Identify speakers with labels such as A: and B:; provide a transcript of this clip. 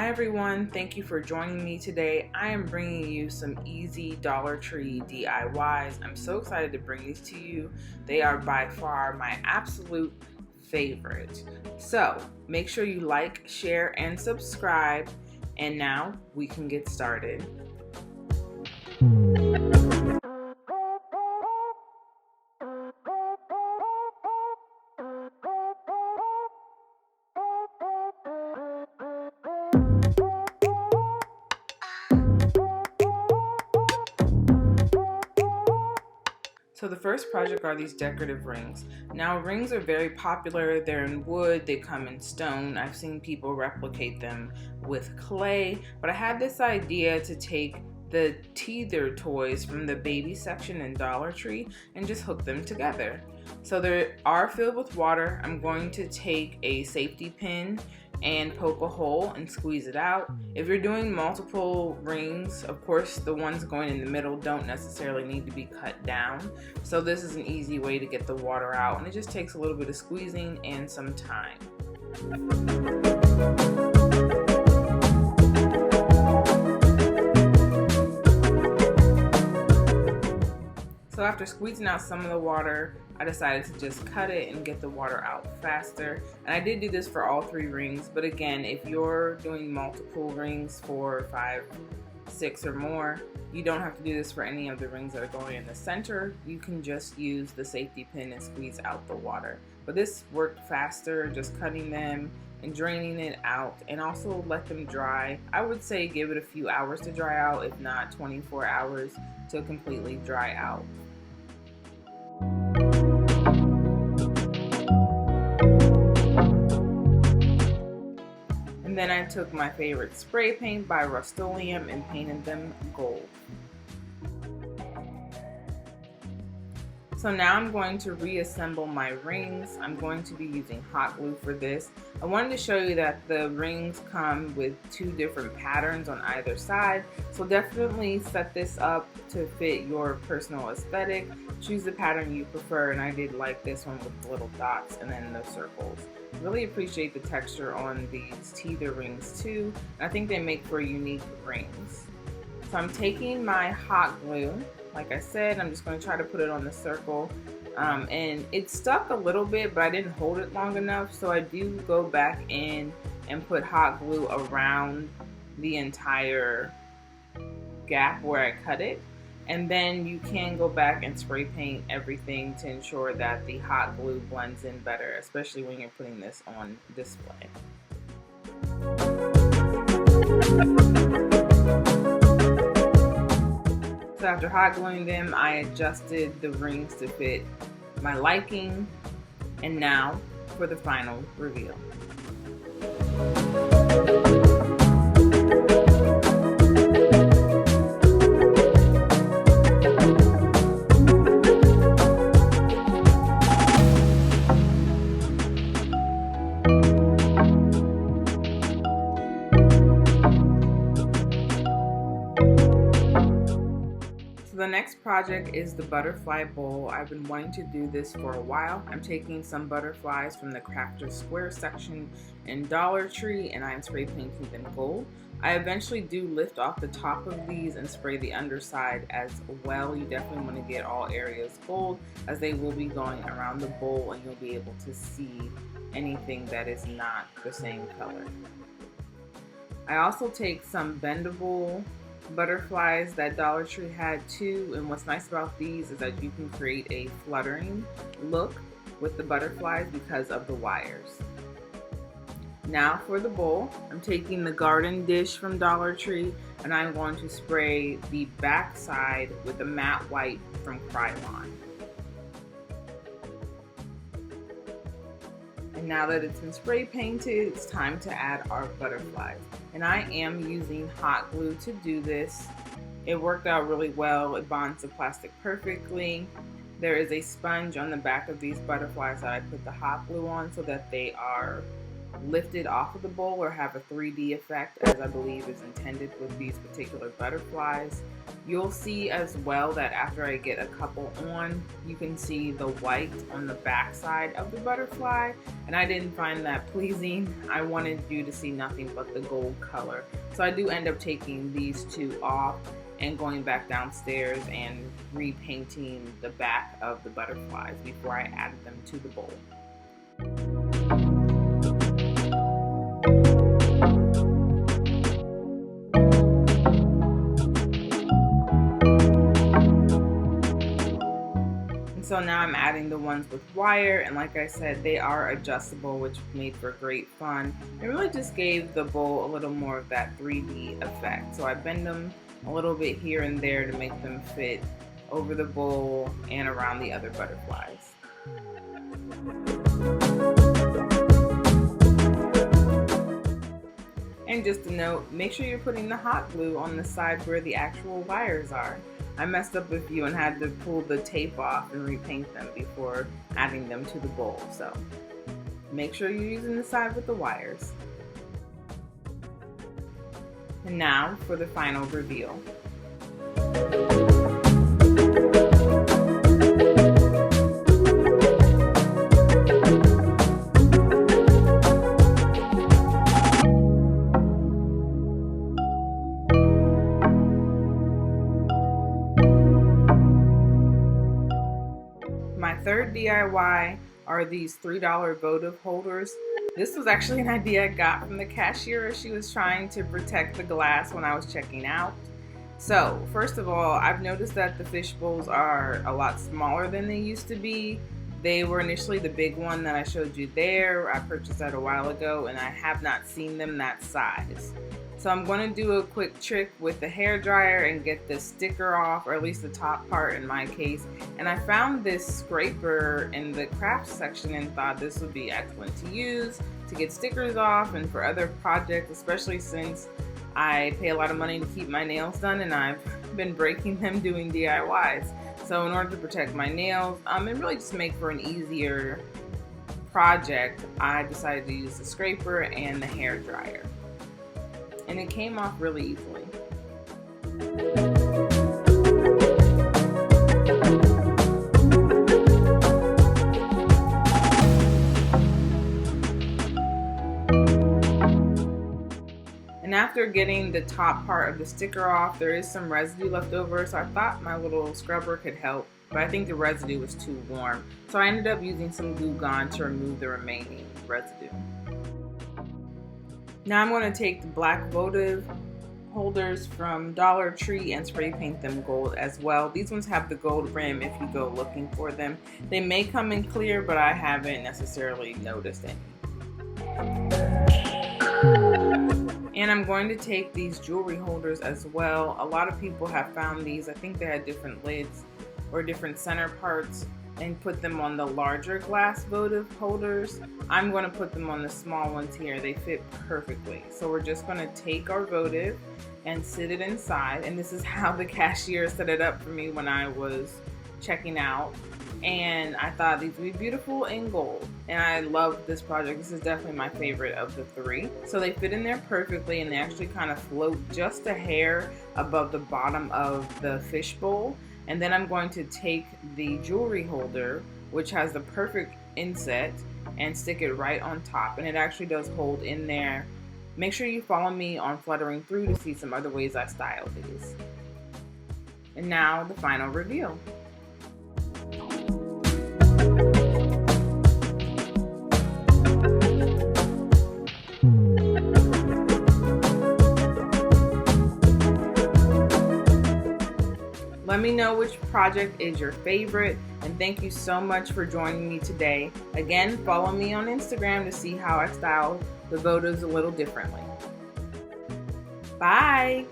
A: Hi everyone, thank you for joining me today. I am bringing you some easy Dollar Tree DIYs. I'm so excited to bring these to you. They are by far my absolute favorite. So make sure you like, share, and subscribe. And now we can get started. So the first project are these decorative rings. Now rings are very popular. They're in wood, they come in stone. I've seen people replicate them with clay, but I had this idea to take the teether toys from the baby section in Dollar Tree and just hook them together. So they are filled with water. I'm going to take a safety pin and poke a hole and squeeze it out. If you're doing multiple rings, of course the ones going in the middle don't necessarily need to be cut down. So this is an easy way to get the water out, and it just takes a little bit of squeezing and some time. So after squeezing out some of the water, I decided to just cut it and get the water out faster. And I did do this for all 3 rings, but again, if you're doing multiple rings, 4, 5, 6 or more, you don't have to do this for any of the rings that are going in the center. You can just use the safety pin and squeeze out the water. But this worked faster, just cutting them and draining it out, and also let them dry. I would say give it a few hours to dry out, if not 24 hours to completely dry out. And then I took my favorite spray paint by Rust-Oleum and painted them gold. So now I'm going to reassemble my rings. I'm going to be using hot glue for this. I wanted to show you that the rings come with 2 different patterns on either side. So definitely set this up to fit your personal aesthetic. Choose the pattern you prefer, and I did like this one with the little dots and then the circles. Really appreciate the texture on these teether rings too. I think they make for unique rings. So I'm taking my hot glue. Like I said, I'm just going to try to put it on the circle, and it stuck a little bit, but I didn't hold it long enough, so I do go back in and put hot glue around the entire gap where I cut it. And then you can go back and spray paint everything to ensure that the hot glue blends in better, especially when you're putting this on display. So after hot gluing them, I adjusted the rings to fit my liking. And now for the final reveal. The next project is the butterfly bowl. I've been wanting to do this for a while. I'm taking some butterflies from the Crafter Square section in Dollar Tree, and I'm spray painting them gold. I eventually do lift off the top of these and spray the underside as well. You definitely want to get all areas gold, as they will be going around the bowl and you'll be able to see anything that is not the same color. I also take some bendable butterflies that Dollar Tree had too, and what's nice about these is that you can create a fluttering look with the butterflies because of the wires. Now for the bowl, I'm taking the garden dish from Dollar Tree, and I'm going to spray the back side with a matte white from Krylon. And now that it's been spray painted, it's time to add our butterflies. And I am using hot glue to do this. It worked out really well. It bonds the plastic perfectly. There is a sponge on the back of these butterflies that I put the hot glue on so that they are lifted off of the bowl or have a 3D effect, as I believe is intended with these particular butterflies. You'll see as well that after I get a couple on, you can see the white on the back side of the butterfly, and I didn't find that pleasing. I wanted you to see nothing but the gold color. So I do end up taking these two off and going back downstairs and repainting the back of the butterflies before I added them to the bowl. So now I'm adding the ones with wire, and like I said, they are adjustable, which made for great fun. It really just gave the bowl a little more of that 3D effect. So I bend them a little bit here and there to make them fit over the bowl and around the other butterflies. And just a note, make sure you're putting the hot glue on the side where the actual wires are. I messed up a few and had to pull the tape off and repaint them before adding them to the bowl. So make sure you're using the side with the wires. And now for the final reveal. My third DIY are these $3 votive holders. This was actually an idea I got from the cashier as she was trying to protect the glass when I was checking out. So first of all, I've noticed that the fish bowls are a lot smaller than they used to be. They were initially the big one that I showed you there. I purchased that a while ago and I have not seen them that size. So I'm going to do a quick trick with the hair dryer and get the sticker off, or at least the top part in my case. And I found this scraper in the crafts section and thought this would be excellent to use to get stickers off and for other projects, especially since I pay a lot of money to keep my nails done and I've been breaking them doing DIYs. So in order to protect my nails and really just make for an easier project, I decided to use the scraper and the hair dryer. And it came off really easily. And after getting the top part of the sticker off, there is some residue left over, so I thought my little scrubber could help, but I think the residue was too warm. So I ended up using some glue gun to remove the remaining residue. Now I'm going to take the black votive holders from Dollar Tree and spray paint them gold as well. These ones have the gold rim if you go looking for them. They may come in clear, but I haven't necessarily noticed any. And I'm going to take these jewelry holders as well. A lot of people have found these. I think they had different lids or different center parts, and put them on the larger glass votive holders. I'm going to put them on the small ones here. They fit perfectly. So we're just going to take our votive and sit it inside. And this is how the cashier set it up for me when I was checking out. And I thought these would be beautiful in gold. And I love this project. This is definitely my favorite of the three. So they fit in there perfectly, and they actually kind of float just a hair above the bottom of the fish bowl. And then I'm going to take the jewelry holder, which has the perfect inset, and stick it right on top. And it actually does hold in there. Make sure you follow me on Fluttering Through to see some other ways I style these. And now the final reveal. Let me know which project is your favorite, and thank you so much for joining me today. Again, follow me on Instagram to see how I style the votives a little differently. Bye!